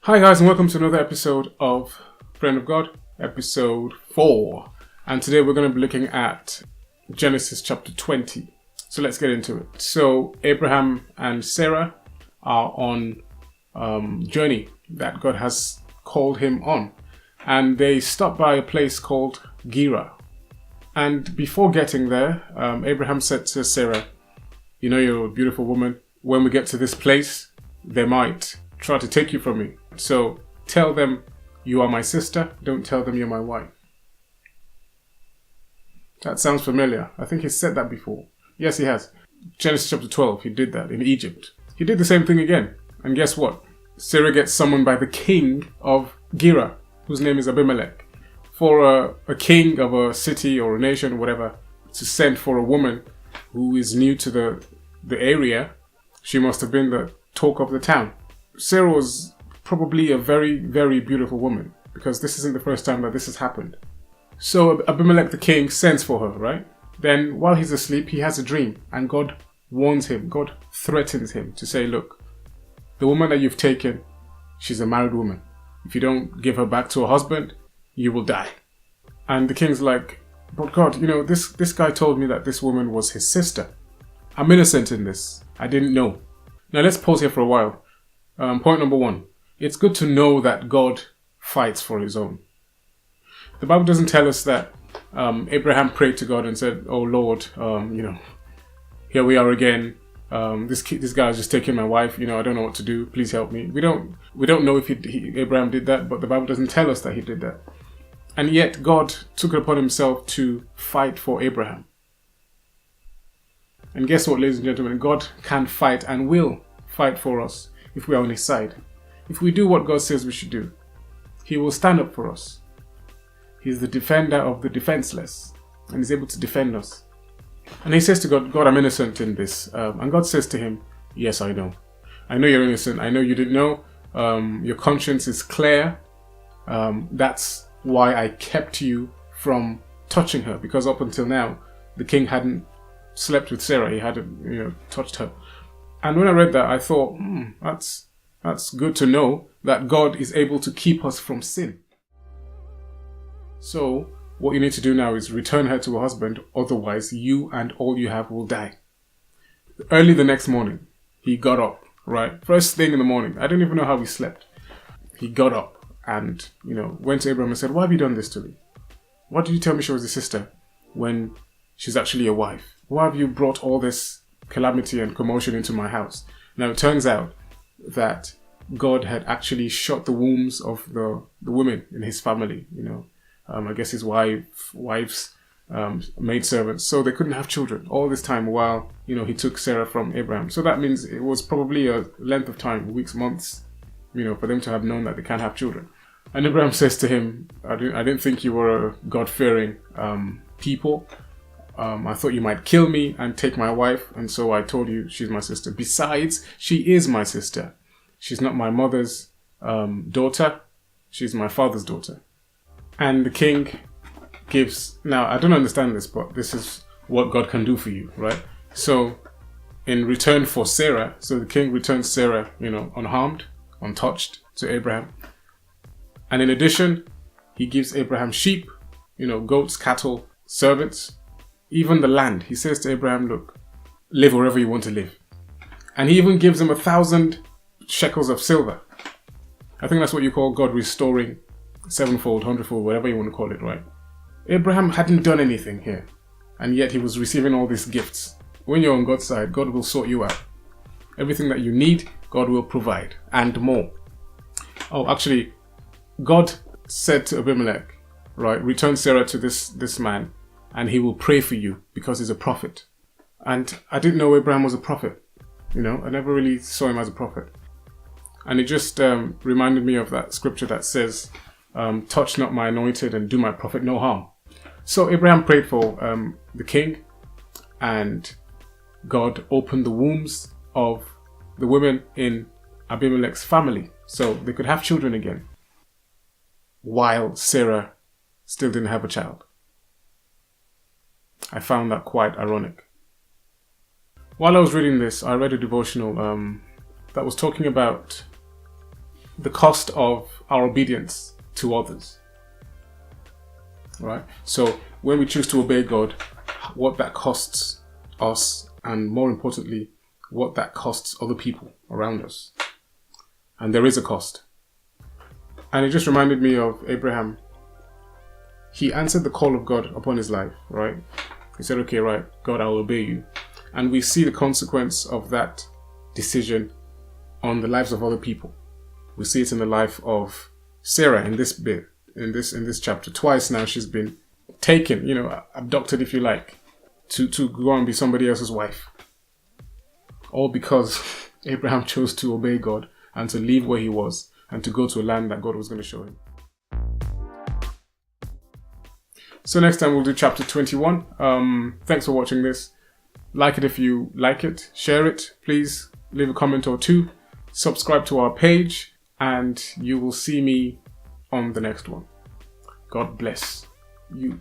Hi guys, and welcome to another episode of Friend of God, episode 4. And today we're going to be looking at Genesis chapter 20. So let's get into it. So Abraham and Sarah are on journey that God has called him on. And they stop by a place called Gerar. And before getting there, Abraham said to Sarah, "You know, you're a beautiful woman. When we get to this place, they might try to take you from me. So tell them you are my sister. Don't tell them you're my wife." That sounds familiar. I think he's said that before. Yes, he has. Genesis chapter 12, he did that in Egypt. He did the same thing again. And guess what? Sarah gets summoned by the king of Gerar, whose name is Abimelech, for a king of a city or a nation, whatever, to send for a woman who is new to the area. She must have been the talk of the town. Sarah was probably a very, very beautiful woman, because this isn't the first time that this has happened. So Abimelech the king sends for her, right? Then while he's asleep, he has a dream, and God warns him, God threatens him to say, look, the woman that you've taken, she's a married woman. If you don't give her back to her husband, you will die. And the king's like, but God, you know, this guy told me that this woman was his sister. I'm innocent in this. I didn't know. Now let's pause here for a while. Point number 1. It's good to know that God fights for his own. The Bible doesn't tell us that Abraham prayed to God and said, "Oh Lord, here we are again. This guy's just taking my wife. I don't know what to do. Please help me." We don't know if Abraham did that, but the Bible doesn't tell us that he did that. And yet God took it upon himself to fight for Abraham. And guess what, ladies and gentlemen? God can fight and will fight for us if we are on his side. If we do what God says we should do, he will stand up for us. He's the defender of the defenseless, and he's able to defend us. And he says to God, "God, I'm innocent in this." And God says to him, "Yes, I know. I know you're innocent. I know you didn't know. Your conscience is clear. That's why I kept you from touching her, because up until now, the king hadn't slept with Sarah. He hadn't, touched her." And when I read that, I thought, that's good to know that God is able to keep us from sin. So what you need to do now is return her to her husband, otherwise you and all you have will die. Early the next morning, he got up, right? First thing in the morning. I don't even know how he slept. He got up and, went to Abraham and said, "Why have you done this to me? Why did you tell me she was a sister when she's actually a wife? Why have you brought all this calamity and commotion into my house?" Now it turns out that God had actually shut the wombs of the women in his family, I guess his wives, maidservants, so they couldn't have children all this time while, he took Sarah from Abraham. So that means it was probably a length of time, weeks, months, for them to have known that they can't have children. And Abraham says to him, I didn't think you were a God-fearing people. I thought you might kill me and take my wife, and so I told you she's my sister. Besides, she is my sister. She's not my mother's daughter. She's my father's daughter. And the king gives... Now, I don't understand this, but this is what God can do for you, right? So, in return for Sarah, so the king returns Sarah, unharmed, untouched to Abraham. And in addition, he gives Abraham sheep, goats, cattle, servants, even the land. He says to Abraham, look, live wherever you want to live. And he even gives him 1,000 shekels of silver. I think that's what you call God restoring sevenfold, hundredfold, whatever you want to call it, right? Abraham hadn't done anything here, and yet he was receiving all these gifts. When you're on God's side, God will sort you out. Everything that you need, God will provide, and more. Oh, actually, God said to Abimelech, right, return Sarah to this man, and he will pray for you because he's a prophet. And I didn't know Abraham was a prophet. I never really saw him as a prophet. And it just reminded me of that scripture that says, touch not my anointed and do my prophet no harm. So Abraham prayed for the king, and God opened the wombs of the women in Abimelech's family so they could have children again, while Sarah still didn't have a child. I found that quite ironic. While I was reading this, I read a devotional that was talking about the cost of our obedience to others. Right? So when we choose to obey God, what that costs us, and more importantly, what that costs other people around us. And there is a cost. And it just reminded me of Abraham. He answered the call of God upon his life, right? He said, okay, right, God, I will obey you. And we see the consequence of that decision on the lives of other people. We see it in the life of Sarah in this bit, in this chapter. Twice now she's been taken, abducted, if you like, to go and be somebody else's wife. All because Abraham chose to obey God and to leave where he was and to go to a land that God was going to show him. So next time we'll do chapter 21. Thanks for watching this. Like it if you like it. Share it. Please leave a comment or two. Subscribe to our page and you will see me on the next one. God bless you.